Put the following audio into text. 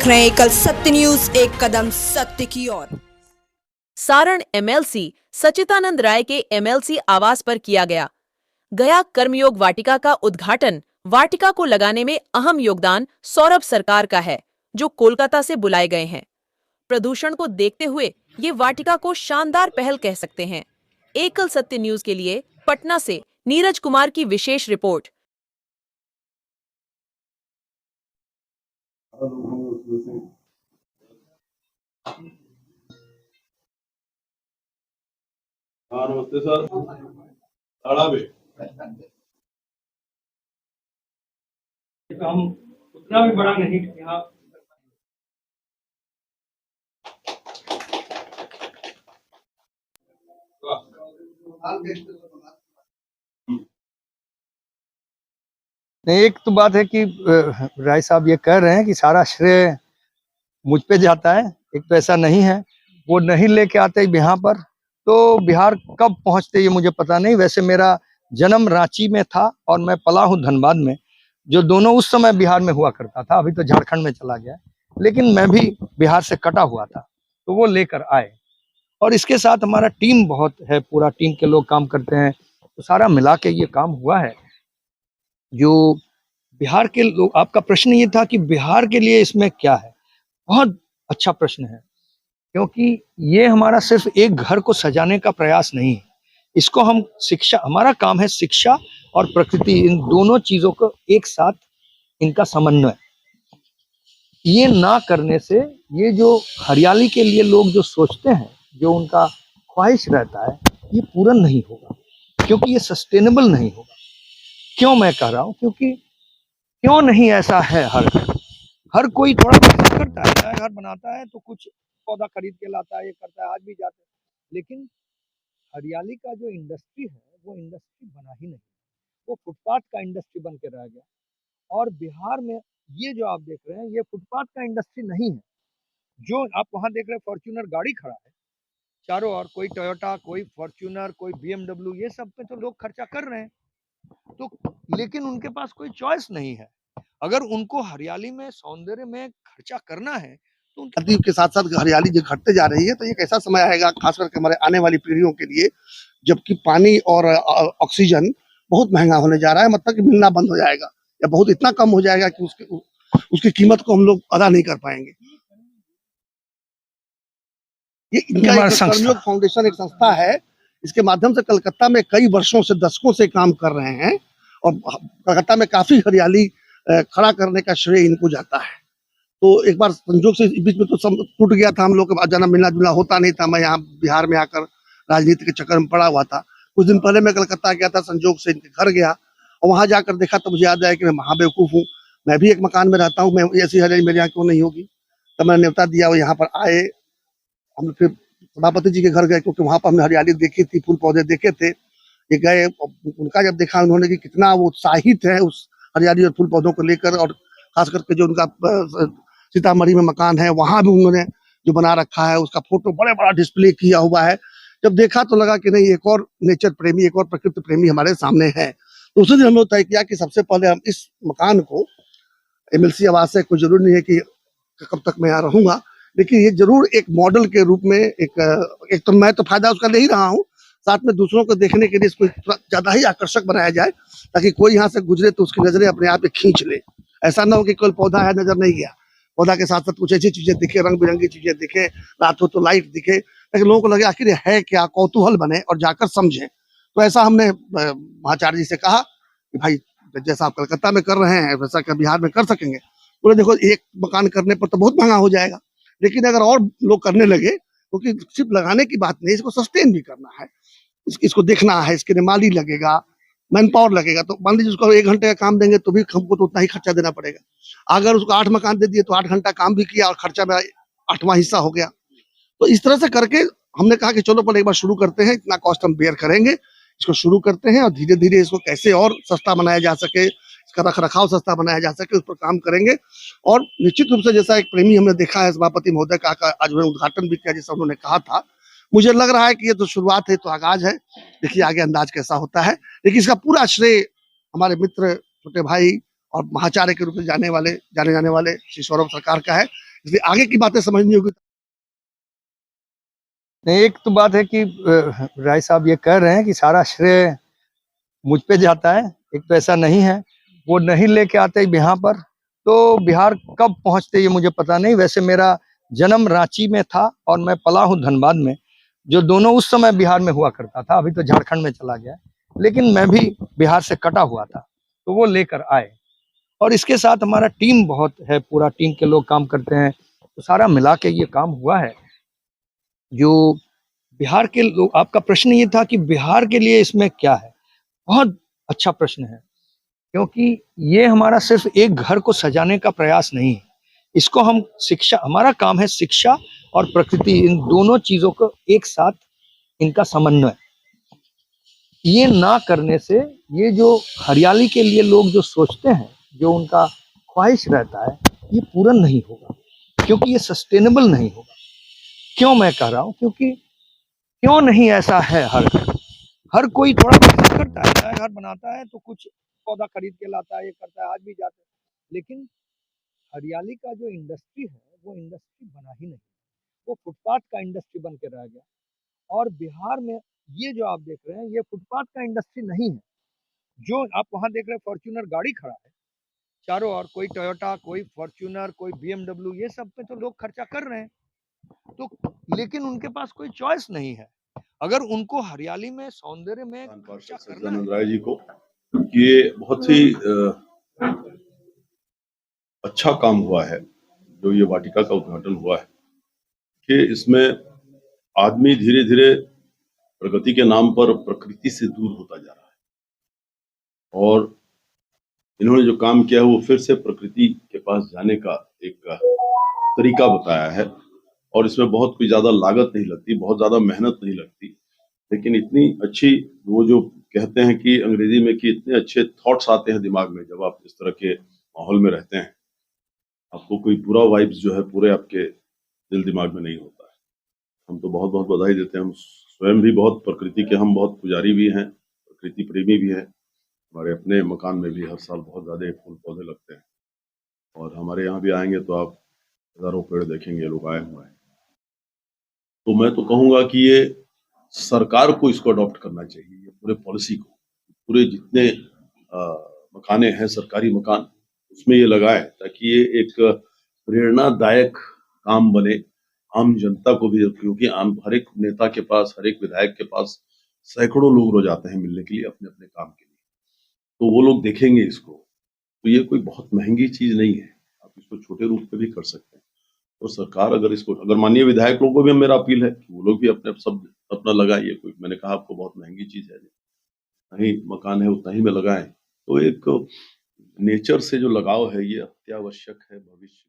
देख रहे हैं एकल सत्य न्यूज, एक कदम सत्य की ओर। सारण एमएलसी सचितानंद राय के एमएलसी आवास पर किया गया कर्मयोग वाटिका का उद्घाटन। वाटिका को लगाने में अहम योगदान सौरभ सरकार का है, जो कोलकाता से बुलाए गए हैं। प्रदूषण को देखते हुए ये वाटिका को शानदार पहल कह सकते हैं। एकल सत्य न्यूज के लिए पटना से नीरज कुमार की विशेष रिपोर्ट। नमस्ते सर। ताड़ा भी हम उतना भी बड़ा नहीं यहाँ। नहीं, एक तो बात है कि राय साहब ये कह रहे हैं कि सारा श्रेय मुझ पे जाता है। एक तो ऐसा नहीं है, वो नहीं लेके आते यहाँ पर तो बिहार कब पहुंचते ये मुझे पता नहीं। वैसे मेरा जन्म रांची में था और मैं पला हूँ धनबाद में, जो दोनों उस समय बिहार में हुआ करता था। अभी तो झारखंड में चला गया, लेकिन मैं भी बिहार से कटा हुआ था, तो वो लेकर आए। और इसके साथ हमारा टीम बहुत है, पूरा टीम के लोग काम करते हैं, तो सारा मिला के ये काम हुआ है। जो बिहार के लोग, आपका प्रश्न ये था कि बिहार के लिए इसमें क्या है, बहुत अच्छा प्रश्न है, क्योंकि ये हमारा सिर्फ एक घर को सजाने का प्रयास नहीं है। इसको हम शिक्षा, हमारा काम है शिक्षा और प्रकृति, इन दोनों चीजों को एक साथ, इनका समन्वय। ये ना करने से ये जो हरियाली के लिए लोग जो सोचते हैं, जो उनका ख्वाहिश रहता है, ये पूर्ण नहीं होगा, क्योंकि ये सस्टेनेबल नहीं होगा। क्यों मैं कह रहा हूँ, क्योंकि क्यों नहीं ऐसा है, हर कोई थोड़ा मेहनत करता है, नया घर बनाता है तो कुछ पौधा खरीद के लाता है, ये करता है, आज भी जाते हैं, लेकिन हरियाली का जो इंडस्ट्री है वो इंडस्ट्री बना ही नहीं, वो फुटपाथ का इंडस्ट्री बन के रह गया। और बिहार में ये जो आप देख रहे हैं, ये फुटपाथ का इंडस्ट्री नहीं है। जो आप वहां देख रहे हैं, फॉर्च्यूनर गाड़ी खड़ा है चारों ओर, कोई टोयोटा, कोई फॉर्च्यूनर, कोई BMW, ये सब पे तो लोग खर्चा कर रहे हैं, तो लेकिन उनके पास कोई चॉइस नहीं है। अगर उनको हरियाली में, सौंदर्य में खर्चा करना है तो नदी के साथ साथ हरियाली जो घटते जा रही है, तो ये कैसा समय आएगा खास करके हमारे आने वाली पीढ़ियों के लिए, जबकि पानी और ऑक्सीजन बहुत महंगा होने जा रहा है, मतलब कि मिलना बंद हो जाएगा या बहुत इतना कम हो जाएगा कि उसकी कीमत को हम लोग अदा नहीं कर पाएंगे। ये इनका कर्मयोग फाउंडेशन एक संस्था है, इसके माध्यम से कलकत्ता में कई वर्षों से, दशकों से काम कर रहे हैं, और कलकत्ता में काफी हरियाली खड़ा करने का श्रेय इनको जाता है। तो एक बार संजोग से बीच में तो टूट गया था, हम लोग का जाना मिलना जुलना होता नहीं था। मैं यहाँ बिहार में आकर राजनीति के चक्कर में पड़ा हुआ था। कुछ दिन पहले मैं कलकत्ता गया था, संजोग से इनके घर गया, और वहां जाकर देखा तो मुझे याद आया कि मैं महाबेवकूफ हूँ, मैं भी एक मकान में रहता हूँ, मैं ऐसी हरियाली मेरे यहाँ क्यों नहीं होगी। तब मैंने न्योता दिया, वो यहाँ पर आए, हम फिर सभापति जी के घर गए, क्योंकि वहां पर हमने हरियाली देखी थी, फूल पौधे देखे थे। ये गए, उनका जब देखा उन्होंने कि कितना वो उत्साहित है उस हरियाली और फूल पौधों को लेकर, और खास करके जो उनका सीतामढ़ी में मकान है, वहां भी उन्होंने जो बना रखा है उसका फोटो बड़े बड़ा डिस्प्ले किया हुआ है। जब देखा तो लगा कि नहीं, एक और नेचर प्रेमी, एक और प्रकृति प्रेमी हमारे सामने है। तो उसी दिन हम लोग तय किया कि सबसे पहले हम इस मकान को, एमएलसी आवास है, कोई जरूरी नहीं है कि कब तक मैं यहाँ रहूंगा, लेकिन ये जरूर एक मॉडल के रूप में, एक तो मैं तो फायदा उसका ले ही रहा हूँ, साथ में दूसरों को देखने के लिए इसको ज्यादा ही आकर्षक बनाया जाए, ताकि कोई यहाँ से गुजरे तो उसकी नजरें अपने आप खींच ले। ऐसा ना हो कि कोई पौधा है नजर नहीं गया, पौधा के साथ साथ कुछ ऐसी चीजें दिखे, रंग बिरंगी चीजें दिखे, रात हो तो लाइट दिखे, ताकि लोगों को लगे आखिर है क्या, कौतूहल बने और जाकर समझें। तो ऐसा हमने महाचार्य जी से कहा कि भाई जैसा आप कलकत्ता में कर रहे हैं वैसा क्या बिहार में कर सकेंगे। बोले देखो, एक मकान करने पर तो बहुत महंगा हो जाएगा, लेकिन अगर और लोग करने लगे, क्योंकि सिर्फ लगाने की बात नहीं, इसको सस्टेन भी करना है, इसको देखना है, इसके लिए माली लगेगा, मैन पावर लगेगा। तो मान लीजिए उसको 1 घंटे का काम देंगे तो भी हमको तो उतना ही खर्चा देना पड़ेगा। अगर उसको 8 मकान दे दिए तो 8 घंटा काम भी किया और खर्चा में 8वां हिस्सा हो गया। तो इस तरह से करके हमने कहा कि चलो पहले एक बार शुरू करते हैं, इतना कॉस्ट हम बेयर करेंगे, इसको शुरू करते हैं, और धीरे धीरे इसको कैसे और सस्ता बनाया जा सके, इसका रख रखाव सस्ता बनाया जा सके, उस पर काम करेंगे। और निश्चित रूप से जैसा एक प्रेमी हमने देखा है, सभापति महोदय का आज उन्होंने उद्घाटन भी किया, जैसा उन्होंने कहा था, मुझे लग रहा है कि ये तो शुरुआत है, तो आगाज है, देखिए आगे अंदाज कैसा होता है। लेकिन इसका पूरा श्रेय हमारे मित्र, छोटे भाई और महाचार्य के रूप में जाने जाने वाले श्री सौरभ सरकार का है। इसलिए आगे की बातें समझनी होगी। नहीं, एक तो बात है कि राय साहब ये कह रहे हैं कि सारा श्रेय मुझ पे जाता है। एक तो ऐसा नहीं है, वो नहीं लेके आते यहाँ पर तो बिहार कब पहुंचते ये मुझे पता नहीं। वैसे मेरा जन्म रांची में था और मैं पला हूँ धनबाद में, जो दोनों उस समय बिहार में हुआ करता था। अभी तो झारखंड में चला गया, लेकिन मैं भी बिहार से कटा हुआ था, तो वो लेकर आए। और इसके साथ हमारा टीम बहुत है, पूरा टीम के लोग काम करते हैं, तो सारा मिला के ये काम हुआ है। जो बिहार के लोग, आपका प्रश्न ये था कि बिहार के लिए इसमें क्या है, बहुत अच्छा प्रश्न है, क्योंकि ये हमारा सिर्फ एक घर को सजाने का प्रयास नहीं है। इसको हम शिक्षा, हमारा काम है शिक्षा और प्रकृति, इन दोनों चीजों को एक साथ, इनका समन्वय। ये ना करने से ये जो हरियाली के लिए लोग जो सोचते हैं, जो उनका ख्वाहिश रहता है, ये पूर्ण नहीं होगा, क्योंकि ये सस्टेनेबल नहीं होगा। क्यों मैं कह रहा हूँ, क्योंकि क्यों नहीं ऐसा है, हर कोई थोड़ा मेहनत करता है, नया घर बनाता है तो कुछ पौधा खरीद के लाता है, ये करता है, आज भी जाते हैं, लेकिन हरियाली का जो इंडस्ट्री है वो इंडस्ट्री बना ही नहीं, वो फुटपाथ का इंडस्ट्री बन के रह गया। और बिहार में ये जो आप देख रहे हैं, ये फुटपाथ का इंडस्ट्री नहीं है। जो आप वहां देख रहे हैं, फॉर्च्यूनर गाड़ी खड़ा है चारों ओर, कोई टोयोटा, कोई फॉर्च्यूनर, कोई BMW, ये सब पे तो लोग खर्चा कर रहे हैं, तो लेकिन उनके पास कोई चॉइस नहीं है। अगर उनको हरियाली में, सौंदर्य में खर्चा करना है, सत्यानंद राय जी को, ये बहुत ही अच्छा काम हुआ है जो ये वाटिका का उद्घाटन हुआ है, कि इसमें आदमी धीरे धीरे प्रगति के नाम पर प्रकृति से दूर होता जा रहा है, और इन्होंने जो काम किया है वो फिर से प्रकृति के पास जाने का एक तरीका बताया है। और इसमें बहुत कोई ज्यादा लागत नहीं लगती, बहुत ज्यादा मेहनत नहीं लगती, लेकिन इतनी अच्छी, वो जो कहते हैं कि अंग्रेजी में, कि इतने अच्छे थॉट्स आते हैं दिमाग में जब आप इस तरह के माहौल में रहते हैं। आपको कोई बुरा वाइब्स जो है पूरे आपके दिल दिमाग में नहीं होता है। हम तो बहुत बहुत बधाई देते हैं। हम स्वयं भी बहुत प्रकृति के, हम बहुत पुजारी भी हैं, प्रकृति प्रेमी भी हैं। हमारे अपने मकान में भी हर साल बहुत ज्यादा फूल पौधे लगते हैं, और हमारे यहाँ भी आएंगे तो आप हजारों पेड़ देखेंगे, लोग आए हुए हैं। तो मैं तो कहूंगा कि ये सरकार को इसको अडॉप्ट करना चाहिए, ये पूरे पॉलिसी को, पूरे जितने मकाने हैं, सरकारी मकान, उसमें ये लगाए, ताकि ये एक प्रेरणादायक काम बने आम जनता को भी। क्योंकि आम हर एक नेता के पास, हर एक विधायक के पास सैकड़ों लोग रोज आते हैं मिलने के लिए, अपने अपने काम के लिए, तो वो लोग देखेंगे इसको, तो ये कोई बहुत महंगी चीज नहीं है, आप इसको छोटे रूप में भी कर सकते हैं। और सरकार अगर इसको, अगर माननीय विधायक लोगों को भी मेरा अपील है कि वो लोग भी अपने सब अपना लगाइए। कोई, मैंने कहा आपको बहुत महंगी चीज है, नहीं मकान है उतना ही में लगाएं, तो एक नेचर से जो लगाव है ये अत्यावश्यक है भविष्य